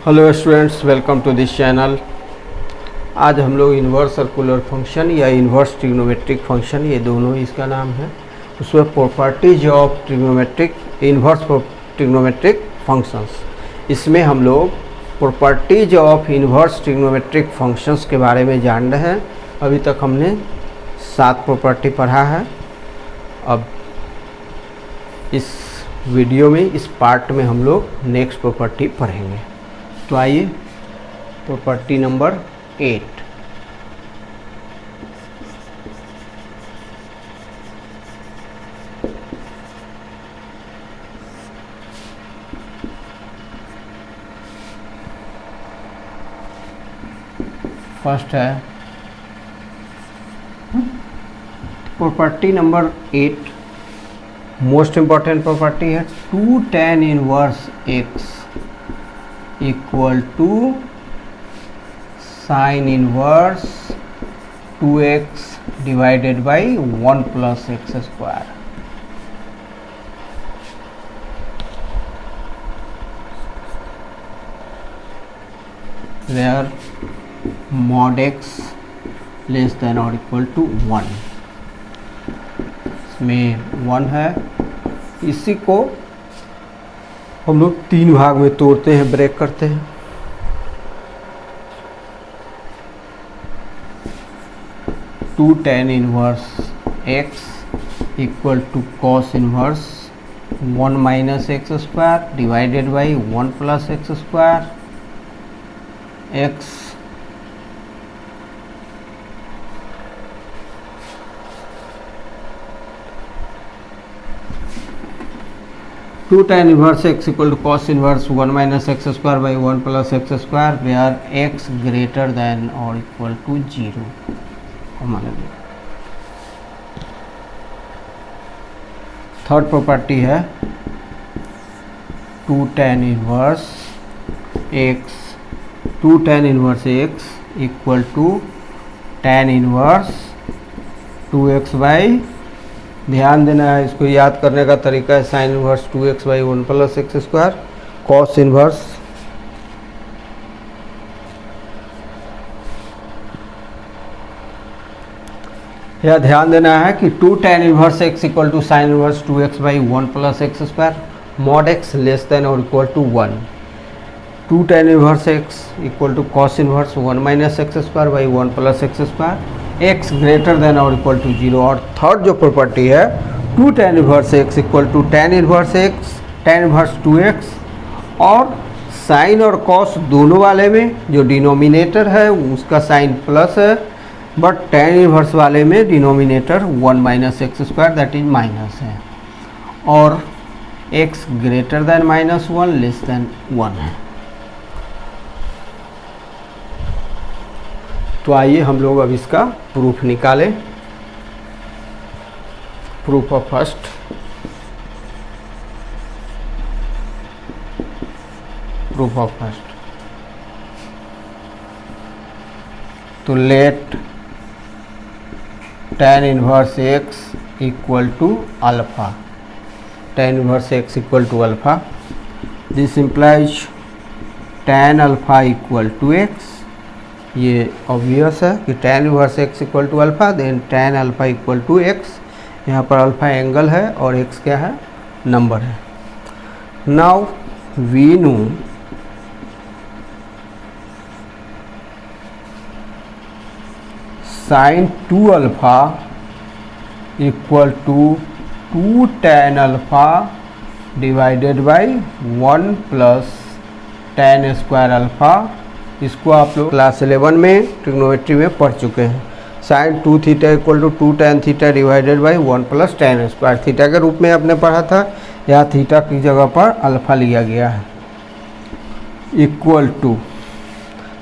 Hello students, welcome to this channel. आज हम लोग इन्वर्स सर्कुलर फंक्शन या इन्वर्स ट्रिग्नोमेट्रिक फंक्शन, ये दोनों ही इसका नाम है, उसमें properties of trigonometric inverse trigonometric functions, इसमें हम लोग properties of inverse trigonometric functions के बारे में जान रहे हैं। अभी तक हमने 7 प्रॉपर्टी पढ़ा है। अब इस वीडियो में, इस पार्ट में हम लोग नेक्स्ट प्रॉपर्टी पढ़ेंगे। तो आइए प्रॉपर्टी नंबर 8। फर्स्ट है property number 8, most important property है 2 tan inverse x equal to sine inverse 2x divided by 1 plus x square. Where mod x less than और इक्वल टू 1, इसमें 1 है। इसी को हम लोग 3 भाग में तोड़ते हैं, ब्रेक करते हैं। Two tan inverse x equal to cos inverse 1 minus x square divided by 1 plus x square. x 2 tan inverse x equal to cos inverse 1 minus x square by 1 plus x square where x greater than or equal to 0। Third property है 2 tan inverse x equal to tan inverse 2x by, ध्यान देना है, इसको याद करने का तरीका है sine inverse 2x by 1 plus x square, cos inverse यह ध्यान देना है कि 2 tan inverse x equal to sine inverse 2x by 1 plus x square, mod x less than और equal to 1। 2 tan inverse x equal to cos inverse 1 minus x square by 1 plus x square, x greater than और equal to 0। और third जो property है 2 tan inverse x equal to tan inverse x tan inverse 2x, और sign और cos दोनों वाले में जो डिनोमिनेटर है उसका साइन प्लस है, बट tan इनवर्स वाले में denominator 1 minus x square that is minus है, और x greater then minus 1 less than 1 है। तो आइए हम लोग अब इसका प्रूफ निकालें। प्रूफ ऑफ फर्स्ट, तो let tan inverse x equal to alpha, tan inverse x equal to alpha, this implies tan alpha equal to x। ये ऑब्वियस है कि tan inverse x equal to alpha, then tan alpha equal to x। यहाँ पर alpha angle है और x क्या है, number है। Now we know sine 2 alpha equal to 2 tan alpha divided by 1 plus tan square alpha. इसको आप लोग क्लास 11 में ट्रिग्नोमेट्री में पढ़ चुके हैं। Sine 2 theta equal to 2 tan theta divided by 1 plus tan square theta के रूप में आपने पढ़ा था। यहाँ थीटा की जगह पर अल्फा लिया गया है, equal to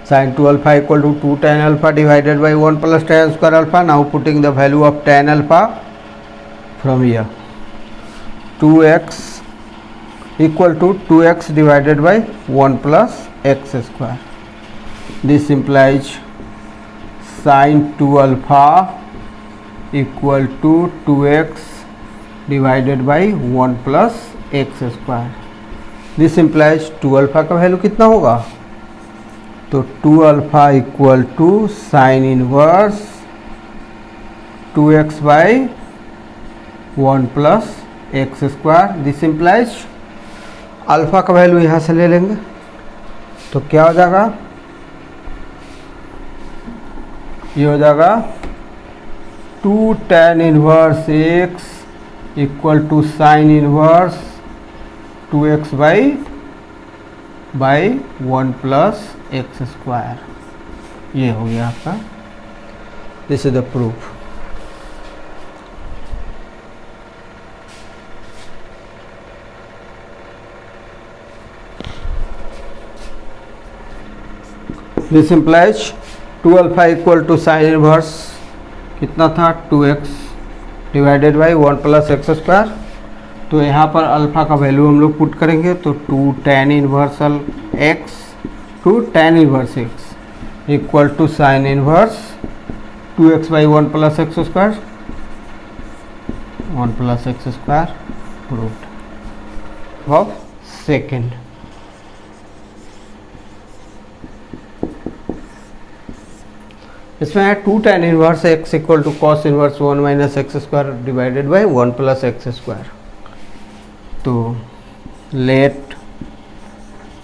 sine 2 alpha equal to 2 tan alpha divided by 1 plus tan square alpha. Now putting the value of tan alpha from here, 2x equal to 2x divided by 1 plus x square. This implies sin 2 alpha equal to 2x divided by 1 plus x square। This implies 2 alpha का value कितना होगा तो 2 alpha equal to sine inverse 2x by 1 plus x square. This implies alpha का value यहाँ से ले लेंगे तो क्या हो जाएगा, ये हो जाएगा 2 tan inverse x equal to sine inverse 2x by 1 plus x square. ये हो गया आपका, this is the proof. This implies 2 alpha equal to sine inverse कितना था 2x divided by 1 plus x square. तो यहाँ पर अल्फ़ा का वैल्यू हम लोग पुट करेंगे तो 2 tan inverse x 2 tan inverse x equal to sine inverse 2x by 1 plus x square 1 plus x square proved of second. इसमें है 2 tan inverse x equal to cos inverse 1 minus x square divided by 1 plus x square. तो let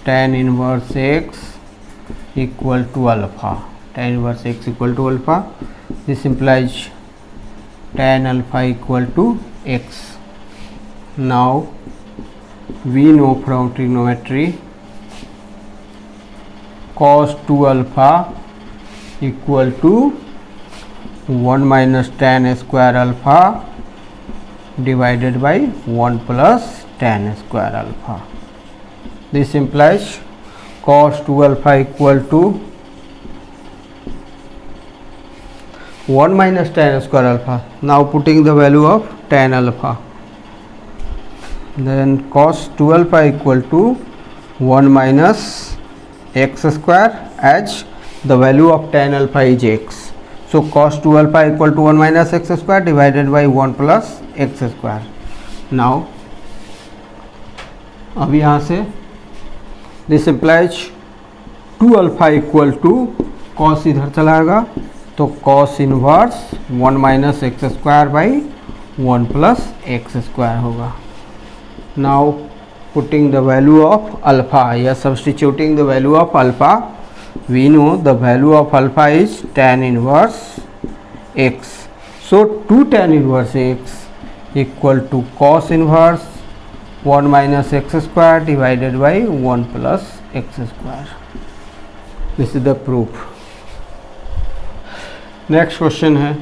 tan inverse x equal to alpha, tan inverse x equal to alpha, this implies tan alpha equal to x। Now we no from trigonometry cos 2 alpha equal to 1 minus tan square alpha divided by 1 plus tan square alpha. This implies cos 2 alpha equal to 1 minus tan square alpha. Now putting the value of tan alpha, then cos 2 alpha equal to 1 minus x square as the value of tan alpha is x. So cos 2 alpha equal to 1 minus x square divided by 1 plus x square. Now अब यहाँ से this implies 2 alpha equal to cos इधर चलाएगा तो cos inverse 1 minus x square by 1 plus x square होगा। Now putting the value of alpha या substituting the value of alpha, we know the value of alpha is tan inverse x. So 2 tan inverse x equal to cos inverse 1 minus x square divided by 1 plus x square. This is the proof. Next question है,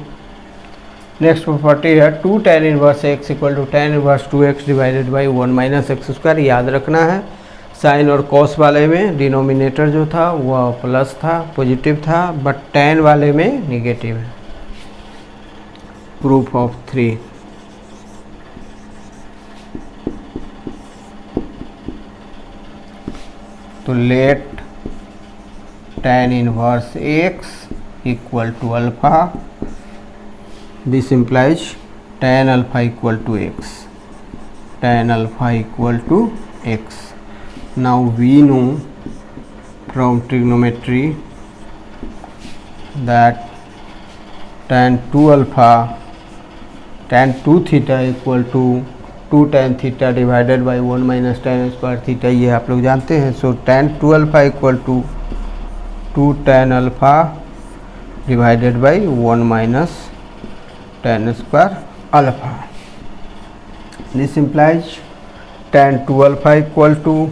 next property है 2 tan inverse x equal to tan inverse 2x divided by 1 minus x square. याद रखना है sign और cos वाले में denominator जो था वह प्लस था, पॉजिटिव था, बट tan वाले में निगेटिव है। प्रूफ ऑफ 3, तो let tan inverse x equal to alpha, this implies tan alpha equal to x, tan alpha equal to x। Now we know from trigonometry that tan 2 alpha, tan 2 theta equal to 2 tan theta divided by 1 minus tan square theta, ये आप लोग जानते हैं। So tan 2 alpha equal to 2 tan alpha divided by 1 minus tan square alpha. This implies tan 2 alpha equal to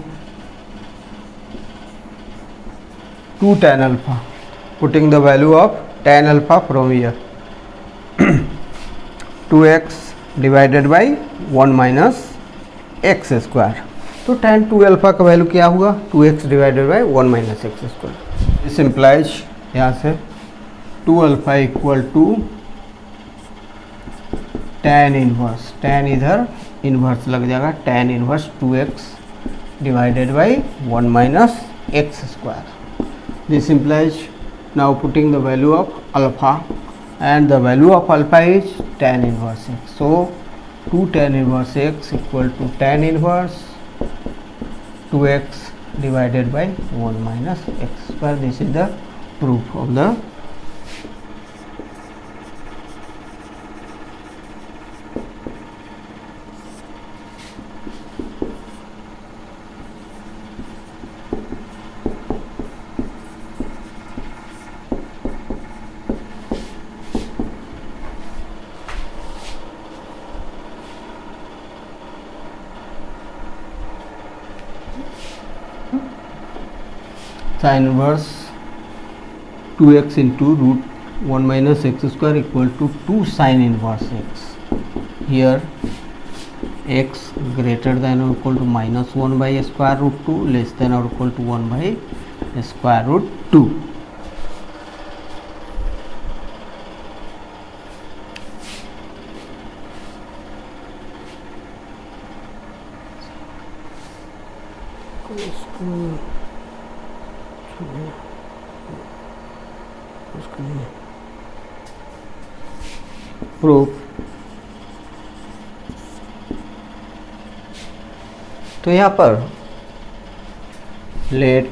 2 tan alpha, putting the value of tan alpha from here 2x divided by 1 minus x square। तो tan 2 alpha का value क्या हुआ 2x divided by 1 minus x square. इस implies यहाँ से 2 alpha equal to tan inverse, tan इधर inverse लग जाएगा, tan inverse 2x divided by 1 minus x square. This implies now putting the value of alpha, and the value of alpha is tan inverse x. So 2 tan inverse x equal to tan inverse 2x divided by 1 minus x square. This is the proof of the sin inverse 2x into root 1 minus x square equal to 2 sin inverse x. Here x greater than or equal to minus 1 by square root 2, less than or equal to 1 by square root 2. Proof तो यहाँ पर let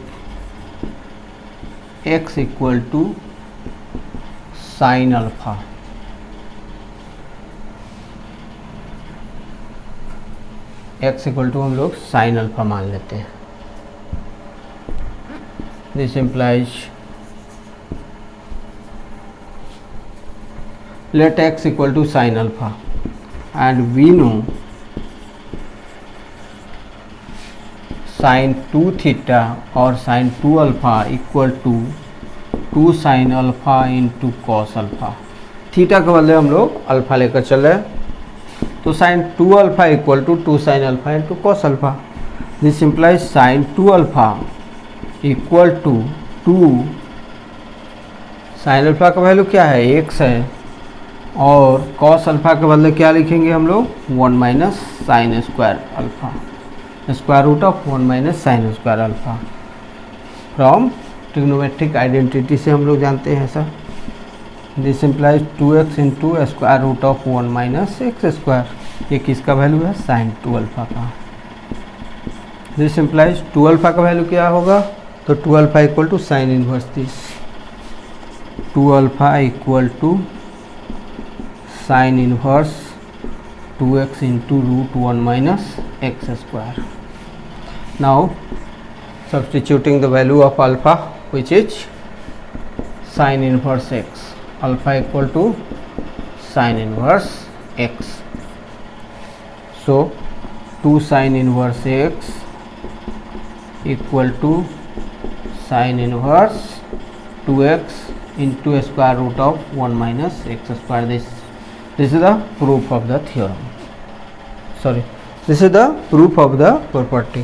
x equal to sine alpha, x equal to हम लोग sine alpha मान लेते हैं. This implies let x equal to sin alpha, and we know sin 2 theta or sin 2 alpha equal to 2 sin alpha into cos alpha. Theta के बदले हम लोग alpha लेकर चले, तो sin 2 alpha equal to 2 sin alpha into cos alpha. This implies sin 2 alpha equal to 2 sin alpha का value क्या है, x है, और cos अल्फा के बदले क्या लिखेंगे हम लोग, 1 minus sine square alpha, square root of 1 minus sine square alpha. From trigonometric identity से हम लोग जानते हैं ऐसा. This implies 2x into square root of 1 minus x square. ये किसका वैल्यू है, साइन 2 अल्फा का. दिस इम्प्लाइज 2 अल्फा का वैल्यू क्या होगा, तो 2 alpha equal to sine inverse this. 2 alpha equal to sin inverse 2x into root 1 minus x square. Now substituting the value of alpha, which is sin inverse x, alpha equal to sin inverse x. So 2 sin inverse x equal to sin inverse 2x into square root of 1 minus x square. This is the proof of the theorem. This is the proof of the property.